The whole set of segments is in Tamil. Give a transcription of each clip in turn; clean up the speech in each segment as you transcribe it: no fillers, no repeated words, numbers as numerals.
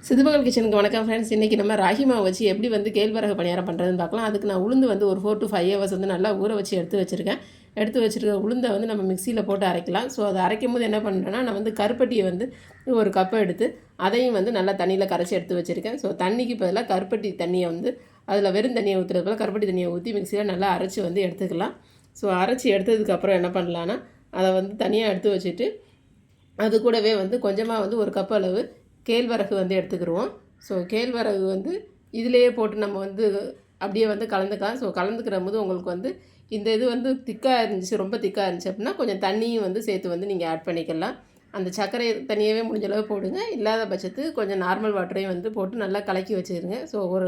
சிதுமகள் கிச்சனுக்கு வணக்கம் ஃப்ரெண்ட்ஸ். இன்றைக்கி நம்ம ராகி மாவு வச்சு எப்படி வந்து கேழ்வரகு பணியாரம் பண்ணுறதுன்னு பார்க்கலாம். அதுக்கு நான் உளுந்து வந்து ஒரு 4 to 5 hours வந்து நல்லா ஊற வச்சு எடுத்து வச்சுருக்கேன். எடுத்து வச்சுருக்க உளுந்தை வந்து நம்ம மிக்சியில் போட்டு அரைக்கலாம். ஸோ அதை அரைக்கும் போது என்ன பண்ணுறேன்னா, நான் வந்து கருப்பட்டியை வந்து ஒரு கப்பை எடுத்து அதையும் வந்து நல்லா தண்ணியில் கரைச்சி எடுத்து வச்சுருக்கேன். ஸோ தண்ணிக்கு பதிலாக கருப்பட்டி தண்ணியை வந்து அதில் வெறும் தண்ணியை ஊற்றுறது போல் கருப்பட்டி தண்ணியை ஊற்றி மிக்சியில் நல்லா அரைச்சி வந்து எடுத்துக்கலாம். ஸோ அரைச்சி எடுத்ததுக்கப்புறம் என்ன பண்ணலான்னா, அதை வந்து தனியாக எடுத்து வச்சுட்டு அது கூடவே வந்து கொஞ்சமாக வந்து ஒரு கப் அளவு கேழ்வரகு வந்து எடுத்துக்கிடுவோம். ஸோ கேழ்வரகு வந்து இதிலேயே போட்டு நம்ம வந்து அப்படியே வந்து கலந்துக்கலாம். ஸோ கலந்துக்கிற போது உங்களுக்கு வந்து இந்த இது வந்து திக்காக இருந்துச்சு, ரொம்ப திக்காக இருந்துச்சு அப்படின்னா கொஞ்சம் தண்ணியும் வந்து சேர்த்து வந்து நீங்கள் ஆட் பண்ணிக்கலாம். அந்த சர்க்கரை தண்ணியவே முடிஞ்ச அளவு போடுங்க. இல்லாத பட்சத்துக்கு கொஞ்சம் நார்மல் வாட்டரையும் வந்து போட்டு நல்லா கலக்கி வச்சுருங்க. ஸோ ஒரு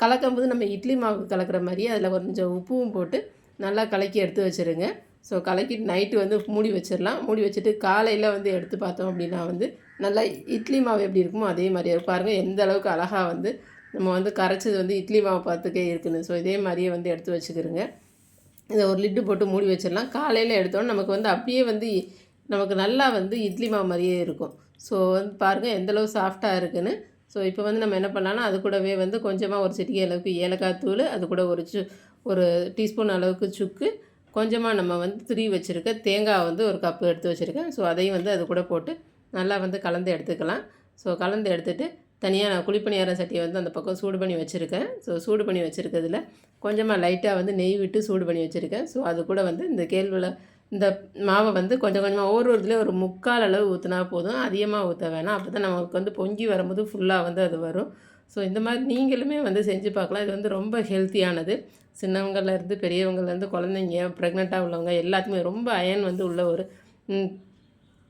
கலக்கும் போது நம்ம இட்லி மாவு கலக்கிற மாதிரியே அதில் கொஞ்சம் உப்பும் போட்டு நல்லா கலக்கி எடுத்து வச்சுருங்க. ஸோ கலக்கிட்டு நைட்டு வந்து மூடி வச்சிடலாம். மூடி வச்சுட்டு காலையில் வந்து எடுத்து பார்த்தோம் அப்படின்னா வந்து நல்லா இட்லி மாவு எப்படி இருக்குமோ அதே மாதிரி இருக்கும். பாருங்கள் எந்த அளவுக்கு அழகாக வந்து நம்ம வந்து கரைச்சது வந்து இட்லி மாவு பார்த்துக்கே இருக்குன்னு. ஸோ இதே மாதிரியே வந்து எடுத்து வச்சுக்கிறோங்க. இதை ஒரு லிட்டு போட்டு மூடி வச்சிடலாம். காலையில் எடுத்தோன்னா நமக்கு வந்து அப்படியே வந்து நமக்கு நல்லா வந்து இட்லி மாவு மாதிரியே இருக்கும். ஸோ வந்து பாருங்கள் எந்தளவு சாஃப்டாக இருக்குதுன்னு. ஸோ இப்போ வந்து நம்ம என்ன பண்ணலாம்னா, அது கூடவே வந்து கொஞ்சமாக ஒரு சிட்டிகை அளவுக்கு ஏலக்காய் தூள், அது கூட ஒரு டீஸ்பூன் அளவுக்கு சுக்கு, கொஞ்சமாக நம்ம வந்து துருவி வச்சுருக்க தேங்காய் வந்து ஒரு கப்பு எடுத்து வச்சுருக்கேன். ஸோ அதையும் வந்து அது கூட போட்டு நல்லா வந்து கலந்து எடுத்துக்கலாம். ஸோ கலந்து எடுத்துகிட்டு தனியாக நான் குழிப்பணியாரம் சட்டியை வந்து அந்த பக்கம் சூடு பண்ணி வச்சுருக்கேன். ஸோ சூடு பண்ணி வச்சுருக்கிறதுல கொஞ்சமாக லைட்டாக வந்து நெய் விட்டு சூடு பண்ணி வச்சுருக்கேன். ஸோ அது கூட வந்து இந்த மாவை வந்து கொஞ்சம் கொஞ்சமாக ஒரு இதுலேயே ஒரு 3/4 அளவு ஊற்றினா போதும். அதிகமாக ஊற்ற வேணாம். அப்போ தான் நமக்கு வந்து பொங்கி வரும்போது ஃபுல்லாக வந்து அது வரும். ஸோ இந்த மாதிரி நீங்களுமே வந்து செஞ்சு பார்க்கலாம். இது வந்து ரொம்ப ஹெல்த்தியானது. சின்னவங்கள்லேருந்து பெரியவங்கள்லேருந்து குழந்தைங்க, ப்ரெக்னெண்ட்டாக உள்ளவங்க எல்லாத்துக்குமே ரொம்ப அயன் வந்து உள்ள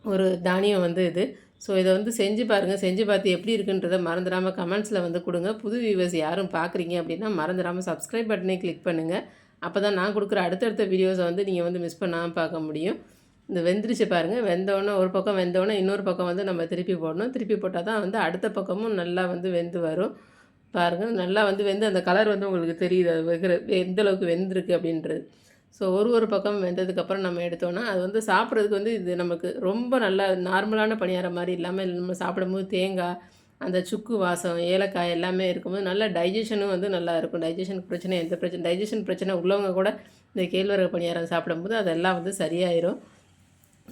ஒரு தானியம் வந்து இது. ஸோ இதை வந்து செஞ்சு பாருங்கள். செஞ்சு பார்த்து எப்படி இருக்குன்றதை மறந்துடாமல் கமெண்ட்ஸில் வந்து கொடுங்க. புது வியூவர்ஸ் யாரும் பார்க்குறீங்க அப்படின்னா மறந்துடாமல் சப்ஸ்கிரைப் பட்டனை கிளிக் பண்ணுங்கள். அப்போ தான் நான் கொடுக்குற அடுத்தடுத்த வீடியோஸை வந்து நீங்கள் வந்து மிஸ் பண்ணாமல் பார்க்க முடியும். இந்த வெந்துருச்சு பாருங்கள். வெந்தோடனே ஒரு பக்கம் வெந்தோடனே இன்னொரு பக்கம் வந்து நம்ம திருப்பி போடணும். திருப்பி போட்டால் தான் வந்து அடுத்த பக்கமும் நல்லா வந்து வெந்து வரும். பாருங்கள் நல்லா வந்து வெந்து அந்த கலர் வந்து உங்களுக்கு தெரியுது. அது எந்த அளவுக்கு வெந்திருக்கு அப்படின்றது. ஸோ ஒரு பக்கம் வெந்ததுக்கப்புறம் நம்ம எடுத்தோன்னா அது வந்து சாப்பிட்றதுக்கு வந்து இது நமக்கு ரொம்ப நல்லா நார்மலான பணியாரம் மாதிரி இல்லாமல் நம்ம சாப்பிடும்போது தேங்காய், அந்த சுக்கு வாசம், ஏலக்காய் எல்லாமே இருக்கும்போது நல்லா டைஜஷனும் வந்து நல்லா இருக்கும். டைஜஷன் பிரச்சனை உள்ளவங்க கூட இந்த கேழ்வரகு பணியாரம் சாப்பிடும்போது அதெல்லாம் வந்து சரியாயிரும்.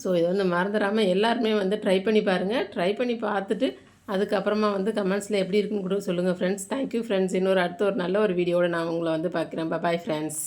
ஸோ இதை வந்து மறந்துடாமல் எல்லாருமே வந்து ட்ரை பண்ணி பாருங்கள். ட்ரை பண்ணி பார்த்துட்டு அதுக்கப்புறமா வந்து கமெண்ட்ஸில் எப்படி இருக்குன்னு கூட சொல்லுங்கள் ஃப்ரெண்ட்ஸ். Thank you friends. அடுத்த ஒரு நல்ல ஒரு வீடியோவோட நான் உங்களை வந்து பார்க்குறேன். Bye friends.